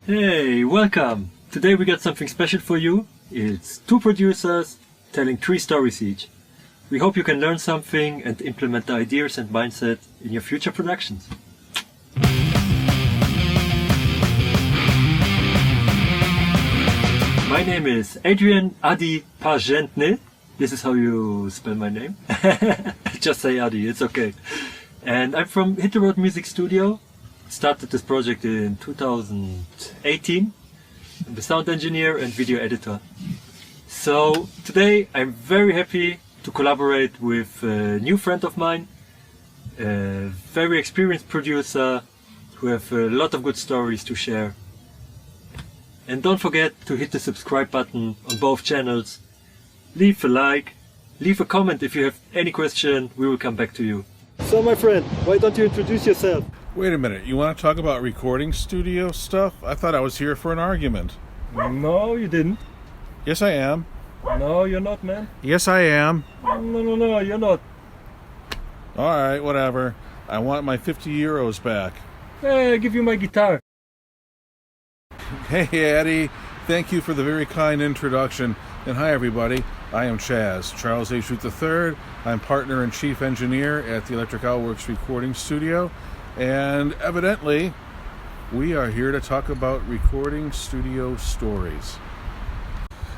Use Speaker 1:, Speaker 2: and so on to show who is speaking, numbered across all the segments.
Speaker 1: Hey, welcome! Today we got something special for you. It's two producers telling 3 stories each. We hope you can learn something and implement the ideas and mindset in your future productions. My name is Adrian Ady Parzentny. This is how you spell my name. Just say Ady, it's okay. And I'm from Hit the Road Music Studio. Started this project in 2018. I'm the sound engineer and video editor. So today I'm very happy to collaborate with a new friend of mine, a very experienced producer who have a lot of good stories to share. And don't forget to hit the subscribe button on both channels. Leave a like, leave a comment if you have any question, we will come back to you. So my friend, why don't you introduce yourself?
Speaker 2: Wait a minute, you want to talk about recording studio stuff? I thought I was here for an argument.
Speaker 1: No, you didn't.
Speaker 2: Yes, I am.
Speaker 1: No, you're not, man.
Speaker 2: Yes, I am.
Speaker 1: No, you're not.
Speaker 2: Alright, whatever. I want my 50 euros back.
Speaker 1: Hey, I give you my guitar.
Speaker 2: Hey, Addy. Thank you for the very kind introduction. And hi, everybody. I am Chaz, Charles Ady III. I'm partner and chief engineer at the Electric Outworks Recording Studio. And evidently, we are here to talk about recording studio stories.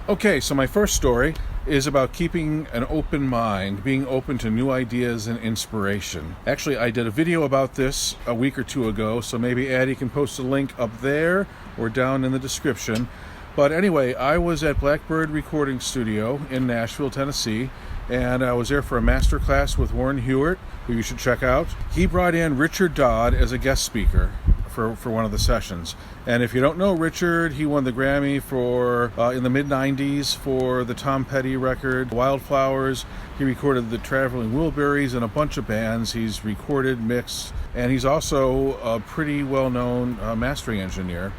Speaker 2: Okay, so my first story is about keeping an open mind, being open to new ideas and inspiration. Actually, I did a video about this a week or two ago, so maybe Addy can post a link up there or down in the description. But anyway, I was at Blackbird Recording Studio in Nashville, Tennessee, and I was there for a master class with Warren Hewitt, who you should check out. He brought in Richard Dodd as a guest speaker for one of the sessions. And if you don't know Richard, he won the Grammy for in the mid-90s for the Tom Petty record, Wildflowers. He recorded the Traveling Wilburys and a bunch of bands. He's recorded, mixed, and he's also a pretty well-known mastering engineer.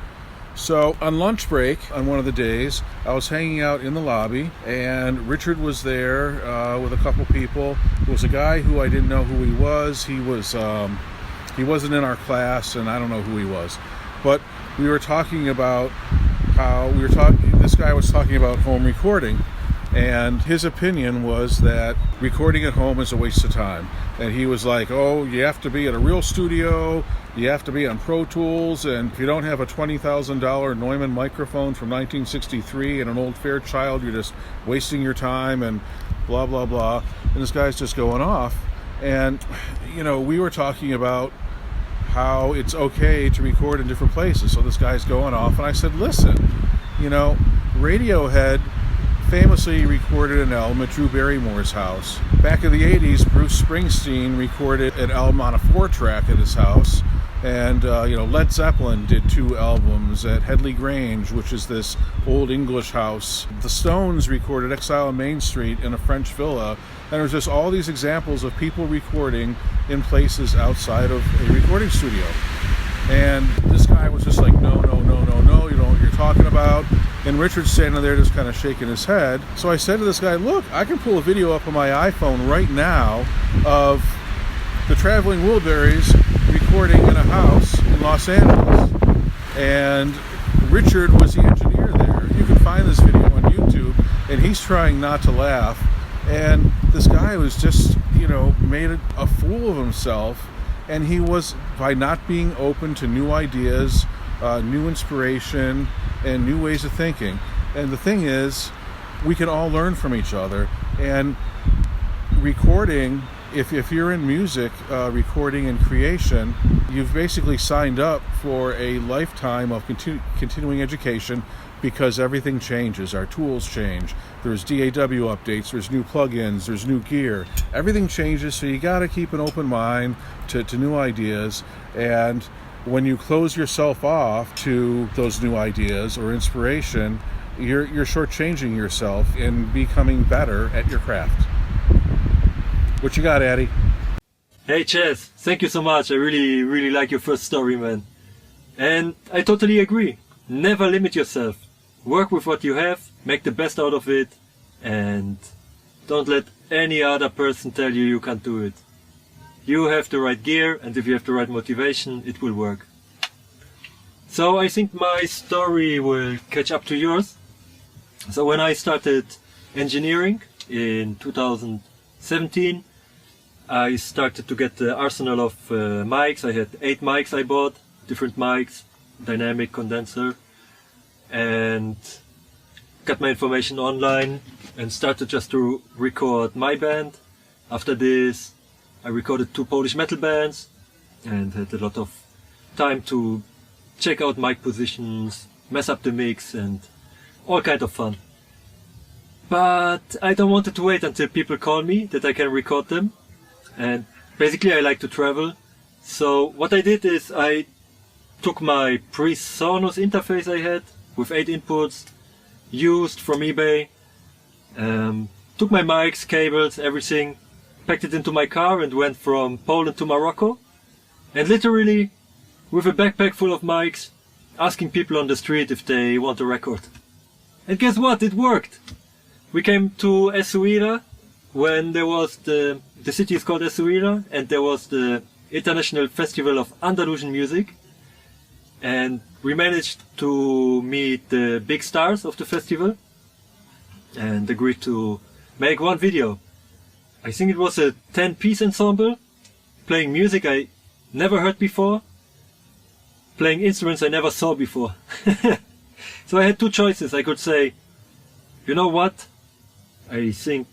Speaker 2: So on lunch break on one of the days, I was hanging out in the lobby, and Richard was there with a couple people. There was a guy who I didn't know who he was. He wasn't in our class, and I don't know who he was. But we were talking about this guy was talking about home recording, and his opinion was that recording at home is a waste of time. And he was like, oh, you have to be at a real studio, you have to be on Pro Tools, and if you don't have a $20,000 Neumann microphone from 1963 and an old Fairchild, you're just wasting your time and blah, blah, blah. And this guy's just going off. And, you know, we were talking about how it's okay to record in different places. So this guy's going off, and I said, listen, you know, Radiohead famously recorded an album at Drew Barrymore's house. Back in the 80s, Bruce Springsteen recorded an album on a 4-track at his house. And, Led Zeppelin did 2 albums at Headley Grange, which is this old English house. The Stones recorded Exile on Main Street in a French villa. And there's just all these examples of people recording in places outside of a recording studio. And this guy was just like, no, you know what you're talking about. And Richard's standing there just kind of shaking his head. So I said to this guy, look, I can pull a video up on my iPhone right now of the Traveling Wilburys recording in a house in Los Angeles. And Richard was the engineer there. You can find this video on YouTube, and he's trying not to laugh. And this guy was just, made a fool of himself. And he was, by not being open to new ideas, new inspiration, and new ways of thinking. And the thing is, we can all learn from each other. And recording, if you're in music, recording and creation, you've basically signed up for a lifetime of continuing education, because everything changes. Our tools change. There's DAW updates, there's new plugins, there's new gear. Everything changes, so you got to keep an open mind to new ideas. And when you close yourself off to those new ideas or inspiration, you're shortchanging yourself in becoming better at your craft. What you got, Addy?
Speaker 1: Hey Chaz, thank you so much. I really like your first story, man. And I totally agree. Never limit yourself. Work with what you have, make the best out of it, and don't let any other person tell you you can't do it. You have the right gear, and if you have the right motivation, it will work. So I think my story will catch up to yours. So when I started engineering in 2017, I started to get the arsenal of mics. I had 8 mics I bought, different mics, dynamic, condenser, and got my information online and started just to record my band. After this, I recorded 2 Polish metal bands and had a lot of time to check out mic positions, mess up the mix, and all kind of fun. But I don't want to wait until people call me that I can record them. And basically I like to travel. So what I did is I took my pre-Sonos interface I had with 8 inputs, used from eBay, took my mics, cables, everything, packed it into my car and went from Poland to Morocco. And literally, with a backpack full of mics, asking people on the street if they want a record. And guess what? It worked! We came to Essaouira when there was the city is called Essaouira, and there was the International Festival of Andalusian Music. And we managed to meet the big stars of the festival and agreed to make one video. I think it was a 10-piece ensemble, playing music I never heard before, playing instruments I never saw before. So I had 2 choices. I could say, you know what, I think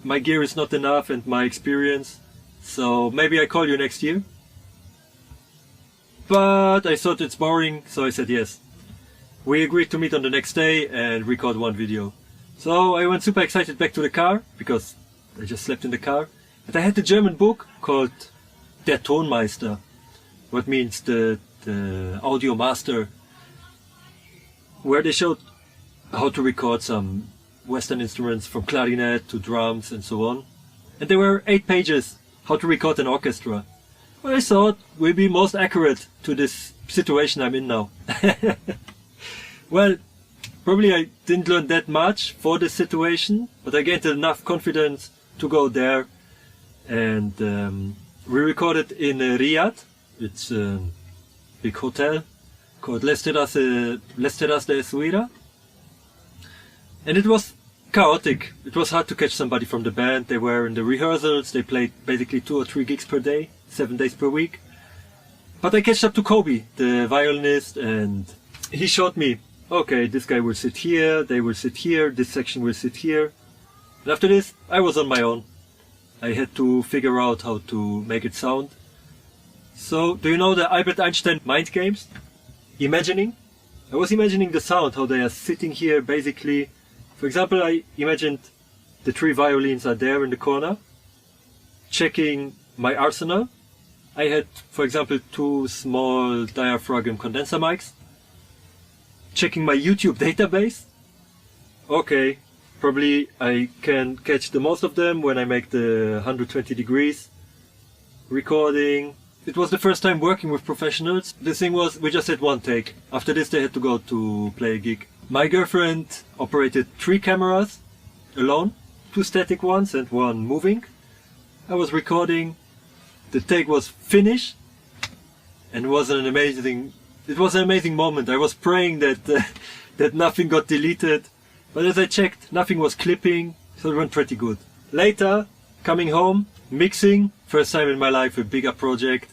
Speaker 1: my gear is not enough and my experience, so maybe I call you next year. But I thought it's boring, so I said yes. We agreed to meet on the next day and record one video. So I went super excited back to the car, because I just slept in the car. And I had a German book called Der Tonmeister, what means the audio master, where they showed how to record some Western instruments from clarinet to drums and so on. And there were 8 pages, how to record an orchestra. What I thought will be most accurate to this situation I'm in now. Well, probably I didn't learn that much for this situation, but I gained enough confidence to go there. And we recorded in Riyadh. It's a big hotel called Les Terrasses de Essaouira. And it was chaotic. It was hard to catch somebody from the band. They were in the rehearsals. They played basically 2 or 3 gigs per day, 7 days per week. But I catched up to Kobe, the violinist, and he showed me, okay, this guy will sit here, they will sit here, this section will sit here. And after this, I was on my own. I had to figure out how to make it sound. So, do you know the Albert Einstein mind games? Imagining? I was imagining the sound, how they are sitting here basically. For example, I imagined the 3 violins are there in the corner, checking my arsenal. I had, for example, 2 small diaphragm condenser mics, checking my YouTube database. Okay, probably I can catch the most of them when I make the 120 degrees recording. It was the first time working with professionals. The thing was, we just had 1 take. After this they had to go to play a gig. My girlfriend operated 3 cameras alone, 2 static ones and 1 moving. I was recording, the take was finished, and it was an amazing moment. I was praying that that nothing got deleted, but as I checked, nothing was clipping, so it went pretty good. Later, coming home, mixing, first time in my life a bigger project,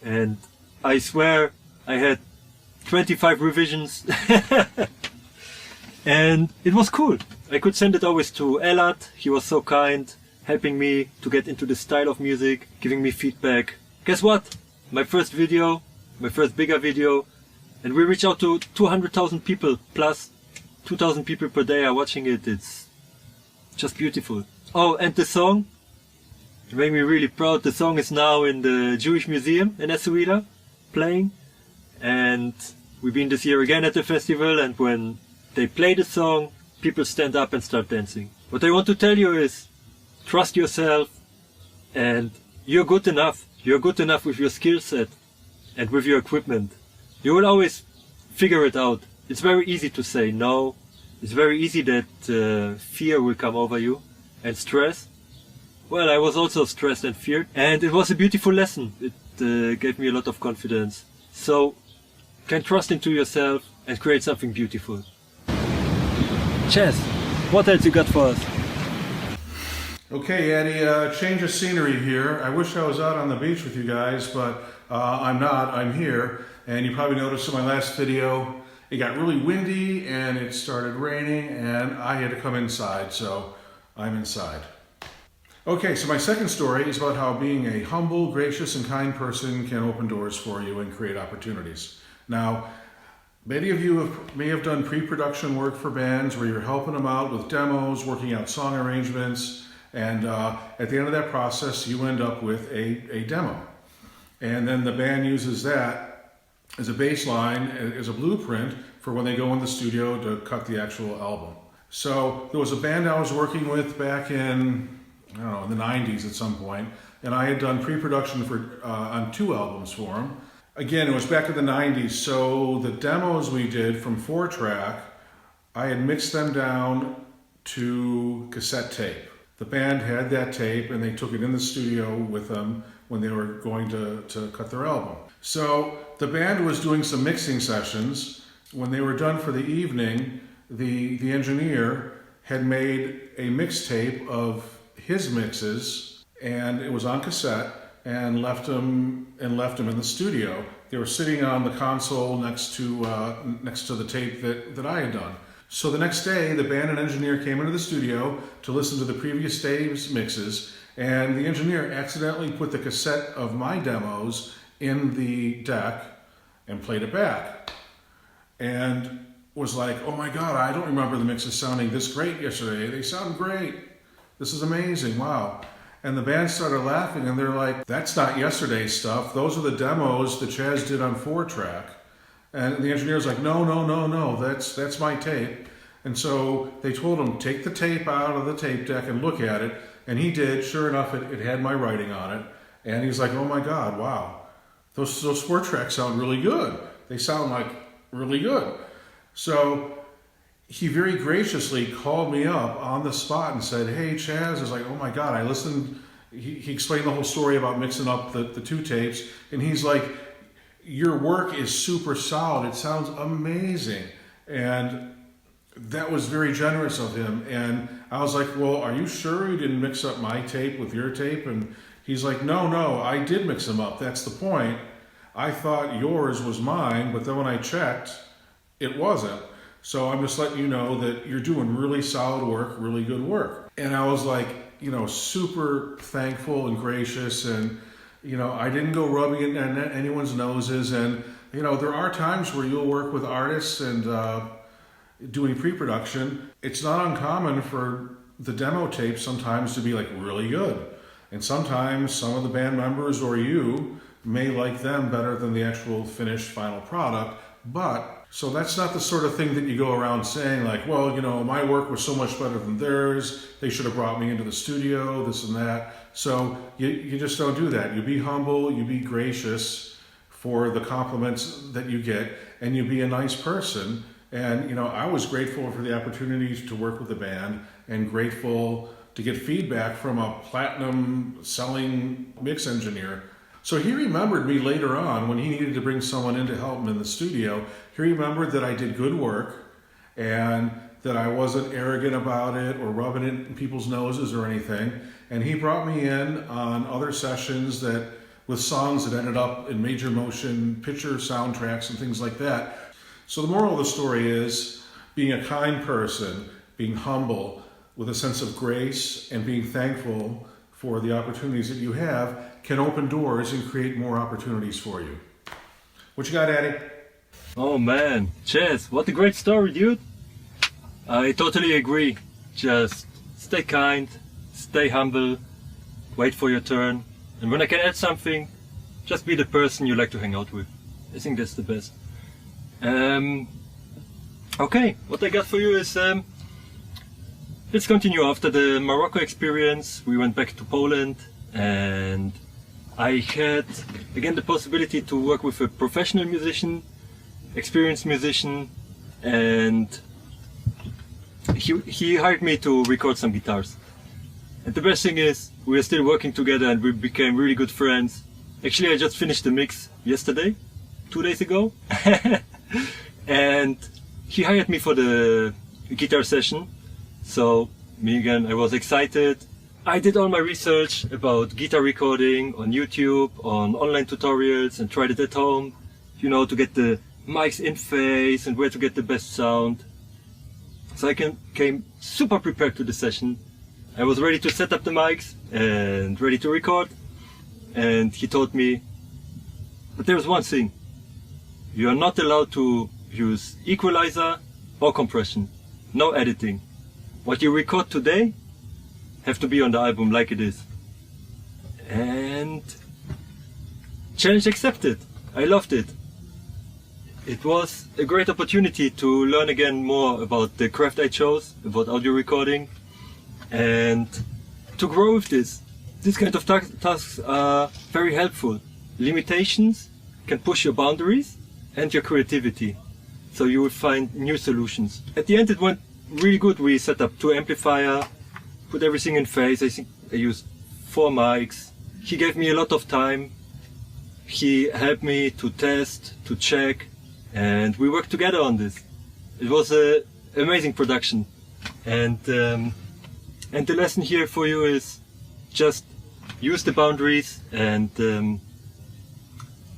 Speaker 1: and I swear I had 25 revisions. And it was cool. I could send it always to Elad. He was so kind, helping me to get into the style of music, giving me feedback. Guess what? My first video, my first bigger video, and we reached out to 200,000 people, plus 2,000 people per day are watching it. It's just beautiful. Oh, and the song, it made me really proud. The song is now in the Jewish Museum in Essaouira, playing. And we've been this year again at the festival, and when they play the song, people stand up and start dancing. What I want to tell you is, trust yourself, and you're good enough. You're good enough with your skill set and with your equipment. You will always figure it out. It's very easy to say no. It's very easy that fear will come over you, and stress. Well, I was also stressed and feared, and it was a beautiful lesson. It gave me a lot of confidence. So, can trust into yourself and create something beautiful. Chaz, what else you got for us?
Speaker 2: Okay, Eddie, change of scenery here. I wish I was out on the beach with you guys, but I'm not. I'm here. And you probably noticed in my last video, it got really windy and it started raining and I had to come inside, so I'm inside. Okay, so my second story is about how being a humble, gracious, and kind person can open doors for you and create opportunities. Now, many of you may have done pre-production work for bands where you're helping them out with demos, working out song arrangements, and at the end of that process, you end up with a demo. And then the band uses that as a baseline, as a blueprint for when they go in the studio to cut the actual album. So there was a band I was working with back in, I don't know, in the 90s at some point, and I had done pre-production for on 2 albums for them. Again, it was back in the 90s, so the demos we did from 4-track, I had mixed them down to cassette tape. The band had that tape and they took it in the studio with them when they were going to cut their album. So the band was doing some mixing sessions. When they were done for the evening, the engineer had made a mixtape of his mixes, and it was on cassette, and left them in the studio. They were sitting on the console next to the tape that I had done. So the next day, the band and engineer came into the studio to listen to the previous day's mixes, and the engineer accidentally put the cassette of my demos in the deck and played it back. And was like, oh my God, I don't remember the mixes sounding this great yesterday. They sound great. This is amazing, wow. And the band started laughing and they're like, that's not yesterday's stuff. Those are the demos that Chaz did on 4-track. And the engineer's like, no, that's my tape. And so they told him, take the tape out of the tape deck and look at it. And he did. Sure enough, it had my writing on it. And he's like, oh my God, wow. Those 4-tracks sound really good. They sound like really good. So he very graciously called me up on the spot and said, hey, Chaz. I was like, oh my God, I listened. He explained the whole story about mixing up the 2 tapes. And he's like, your work is super solid. It sounds amazing. And that was very generous of him. And I was like, well, are you sure you didn't mix up my tape with your tape? And he's like, no, I did mix them up. That's the point. I thought yours was mine, but then when I checked, it wasn't. So I'm just letting you know that you're doing really solid work, really good work. And I was like, super thankful and gracious. And, I didn't go rubbing it in anyone's noses. And, there are times where you'll work with artists and doing pre-production. It's not uncommon for the demo tape sometimes to be like really good. And sometimes some of the band members or you may like them better than the actual finished final product. But so that's not the sort of thing that you go around saying like, well, my work was so much better than theirs. They should have brought me into the studio, this and that. So you just don't do that. You be humble, you be gracious for the compliments that you get, and you be a nice person. And, I was grateful for the opportunity to work with the band and grateful to get feedback from a platinum selling mix engineer. So he remembered me later on when he needed to bring someone in to help him in the studio. He remembered that I did good work and that I wasn't arrogant about it or rubbing it in people's noses or anything. And he brought me in on other sessions with songs that ended up in major motion picture soundtracks and things like that. So the moral of the story is being a kind person, being humble with a sense of grace, and being thankful for the opportunities that you have can open doors and create more opportunities for you. What you got, Addy?
Speaker 1: Oh man, Chaz, what a great story, dude. I totally agree. Just stay kind, stay humble, wait for your turn, and when I can add something, just be the person you like to hang out with. I think that's the best. Okay, what I got for you is let's continue. After the Morocco experience, we went back to Poland, and I had again the possibility to work with a professional musician, experienced musician, and he hired me to record some guitars. And the best thing is, we are still working together and we became really good friends. Actually, I just finished the mix yesterday, 2 days ago. And he hired me for the guitar session. So me again, I was excited. I did all my research about guitar recording on YouTube, on online tutorials, and tried it at home, you know, to get the mics in phase and where to get the best sound. So I came super prepared to the session. I was ready to set up the mics and ready to record. And he told me, but there's one thing. You are not allowed to use equalizer or compression. No editing. What you record today have to be on the album like it is. And challenge accepted. I loved it. It was a great opportunity to learn again more about the craft I chose, about audio recording, and to grow with this. These kind of tasks are very helpful. Limitations can push your boundaries and your creativity, so you will find new solutions. At the end it went really good. We set up 2 amplifiers, put everything in phase. I think I used 4 mics. He gave me a lot of time. He helped me to test, to check, and we worked together on this. It was an amazing production. And the lesson here for you is just use the boundaries and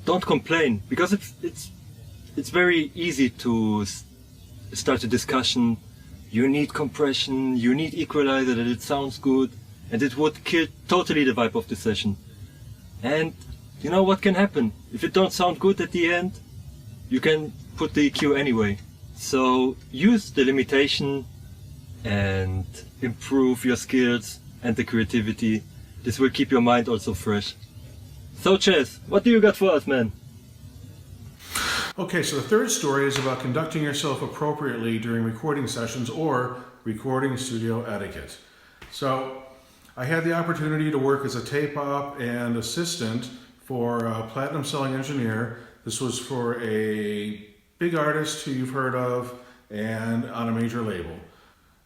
Speaker 1: don't complain, because it's very easy to start a discussion. You need compression, you need equalizer, that it sounds good, and it would kill totally the vibe of the session. And you know what can happen? If it don't sound good at the end, you can put the EQ anyway. So use the limitation and improve your skills and the creativity. This will keep your mind also fresh. So Chaz, what do you got for us, man?
Speaker 2: Okay, so the third story is about conducting yourself appropriately during recording sessions or recording studio etiquette. So I had the opportunity to work as a tape op and assistant for a platinum selling engineer. This was for a big artist who you've heard of and on a major label.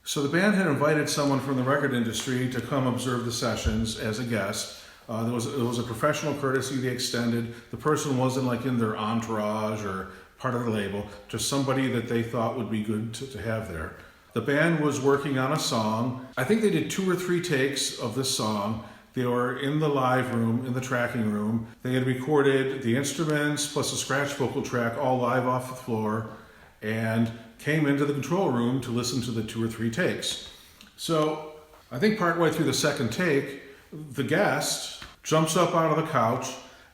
Speaker 2: So the band had invited someone from the record industry to come observe the sessions as a guest. It was a professional courtesy they extended. The person wasn't like in their entourage or part of the label, just somebody that they thought would be good to have there. The band was working on a song. I think they did 2 or 3 takes of this song. They were in the live room, in the tracking room. They had recorded the instruments plus a scratch vocal track all live off the floor and came into the control room to listen to the 2 or 3 takes. So I think partway through the second take, the guest jumps up out of the couch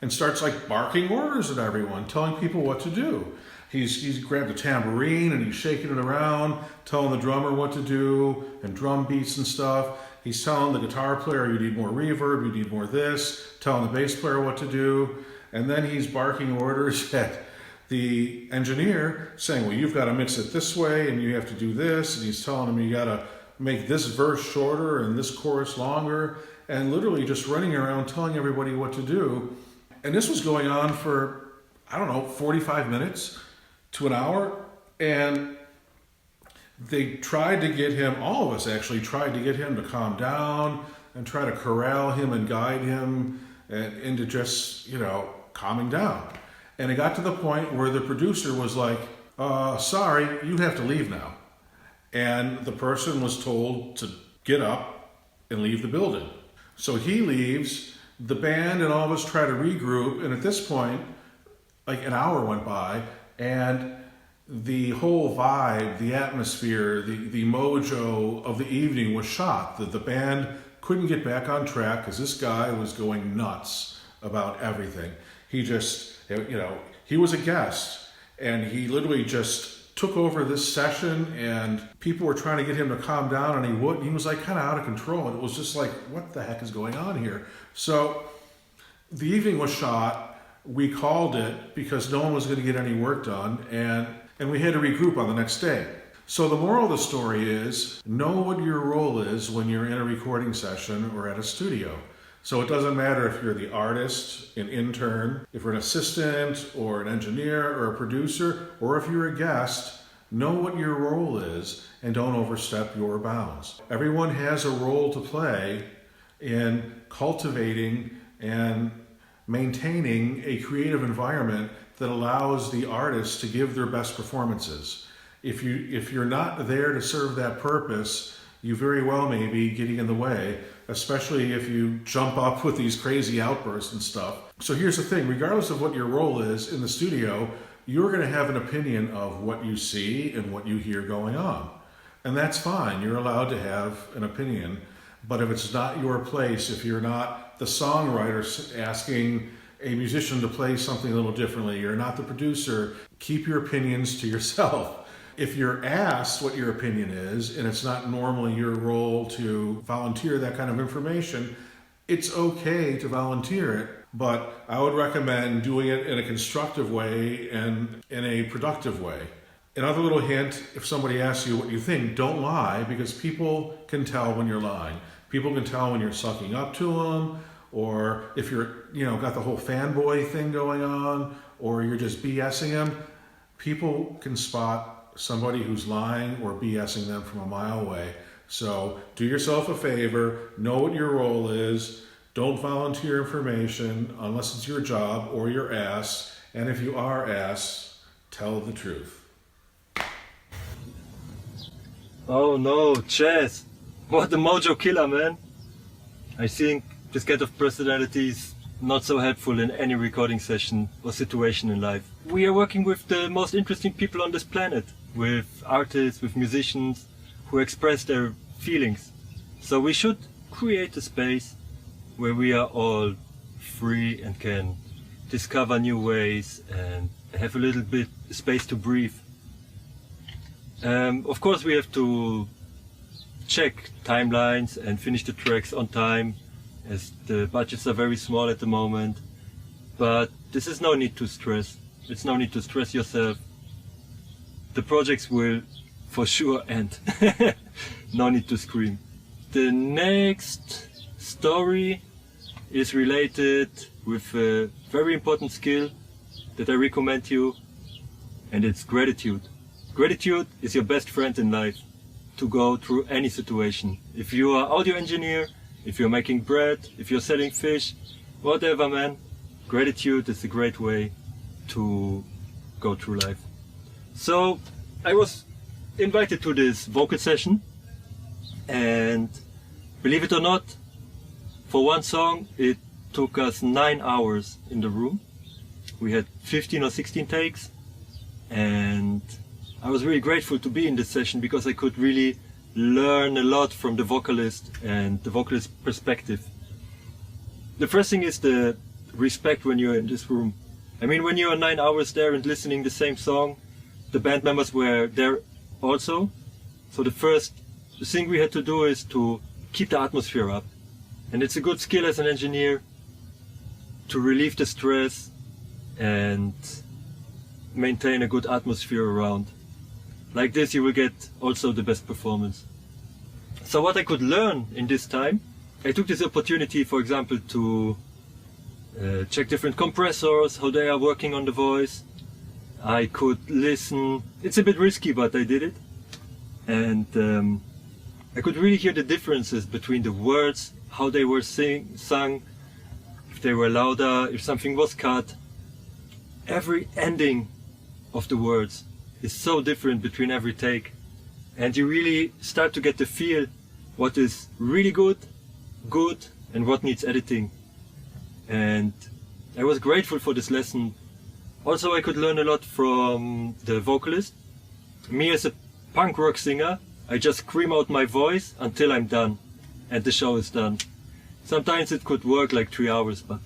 Speaker 2: and starts like barking orders at everyone, telling people what to do. He's grabbed a tambourine and he's shaking it around, telling the drummer what to do and drum beats and stuff. He's telling the guitar player, you need more reverb, you need more this, telling the bass player what to do. And then he's barking orders at the engineer saying, well, you've got to mix it this way and you have to do this. And he's telling him you got to make this verse shorter and this chorus longer, and literally just running around telling everybody what to do. And this was going on for, 45 minutes to an hour. And they tried to get him, all of us actually tried to get him to calm down and try to corral him and guide him into just, calming down. And it got to the point where the producer was like, sorry, you have to leave now. And the person was told to get up and leave the building. So he leaves, the band and all of us try to regroup, and at this point, like an hour went by, and the whole vibe, the atmosphere, the mojo of the evening was shot. The band couldn't get back on track because this guy was going nuts about everything. He just, he was a guest, and he literally just took over this session, and people were trying to get him to calm down and he wouldn't. He was like kind of out of control, and it was just like, what the heck is going on here? So the evening was shot. We called it because no one was going to get any work done, and we had to regroup on the next day. So the moral of the story is, know what your role is when you're in a recording session or at a studio. So it doesn't matter if you're the artist, an intern, if you're an assistant or an engineer or a producer, or if you're a guest, know what your role is and don't overstep your bounds. Everyone has a role to play in cultivating and maintaining a creative environment that allows the artists to give their best performances. If you're not there to serve that purpose, you very well may be getting in the way, especially if you jump up with these crazy outbursts and stuff. So here's the thing, regardless of what your role is in the studio, you're going to have an opinion of what you see and what you hear going on. And that's fine, you're allowed to have an opinion. But if it's not your place, if you're not the songwriter asking a musician to play something a little differently, you're not the producer, keep your opinions to yourself. If you're asked what your opinion is, and it's not normally your role to volunteer that kind of information, it's okay to volunteer it, but I would recommend doing it in a constructive way and in a productive way. Another little hint, if somebody asks you what you think, don't lie, because people can tell when you're lying. People can tell when you're sucking up to them, or if you're, got the whole fanboy thing going on, or you're just BSing them. People can spot somebody who's lying or BSing them from a mile away. So do yourself a favor, know what your role is, don't volunteer information unless it's your job or you're asked, and if you are asked, tell the truth.
Speaker 1: Oh no, Chaz, what a mojo killer, man. I think this kind of personality is not so helpful in any recording session or situation in life. We are working with the most interesting people on this planet, with artists, with musicians who express their feelings. So we should create a space where we are all free and can discover new ways and have a little bit space to breathe. Of course we have to check timelines and finish the tracks on time, as the budgets are very small at the moment. But this is no need to stress. It's no need to stress yourself. The projects will for sure end. No need to scream. The next story is related with a very important skill that I recommend you, and it's gratitude. Gratitude is your best friend in life to go through any situation. If you are audio engineer, if you're making bread, if you're selling fish, whatever, man, gratitude is a great way to go through life. So I was invited to this vocal session, and believe it or not, for one song it took us 9 hours in the room. We had 15 or 16 takes, and I was really grateful to be in this session because I could really learn a lot from the vocalist and the vocalist perspective. The first thing is the respect when you're in this room. I mean, when you're 9 hours there and listening the same song, the band members were there also. So the first thing we had to do is to keep the atmosphere up. And it's a good skill as an engineer to relieve the stress and maintain a good atmosphere around. Like this you will get also the best performance. So what I could learn in this time, I took this opportunity, for example, to check different compressors, how they are working on the voice. I could listen. It's a bit risky, but I did it. And I could really hear the differences between the words, how they were sung, if they were louder, if something was cut. Every ending of the words is so different between every take. And you really start to get the feel what is really good, and what needs editing. And I was grateful for this lesson. Also, I could learn a lot from the vocalist. Me as a punk rock singer, I just scream out my voice until I'm done, and the show is done. Sometimes it could work like 3 hours, but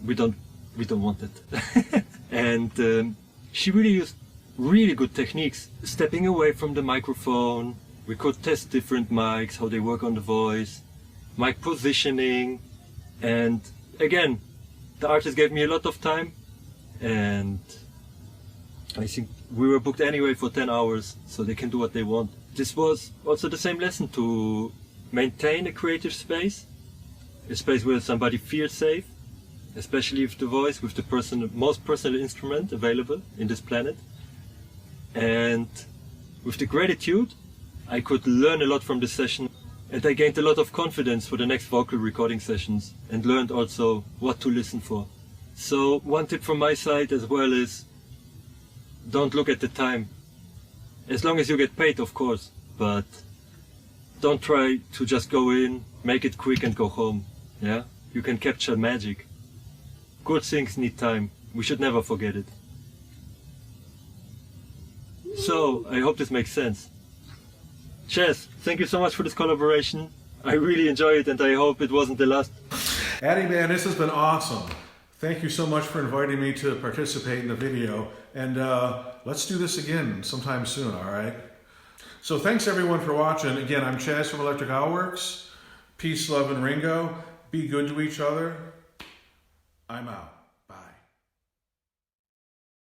Speaker 1: we don't want it. And she really used really good techniques, stepping away from the microphone. We could test different mics, how they work on the voice, mic positioning, and again, the artist gave me a lot of time, and I think we were booked anyway for 10 hours, so they can do what they want. This was also the same lesson, to maintain a creative space, a space where somebody feels safe, especially with the voice, with the most personal instrument available in this planet. And with the gratitude, I could learn a lot from this session, and I gained a lot of confidence for the next vocal recording sessions, and learned also what to listen for. So one tip from my side as well is don't look at the time. As long as you get paid, of course, but don't try to just go in, make it quick and go home. Yeah, you can capture magic. Good things need time. We should never forget it. So, I hope this makes sense. Chaz, thank you so much for this collaboration. I really enjoy it and I hope it wasn't the last.
Speaker 2: Addy, man, this has been awesome. Thank you so much for inviting me to participate in the video. And let's do this again sometime soon, all right? So thanks everyone for watching. Again, I'm Chaz from Electric Owl Works. Peace, love, and Ringo. Be good to each other. I'm out.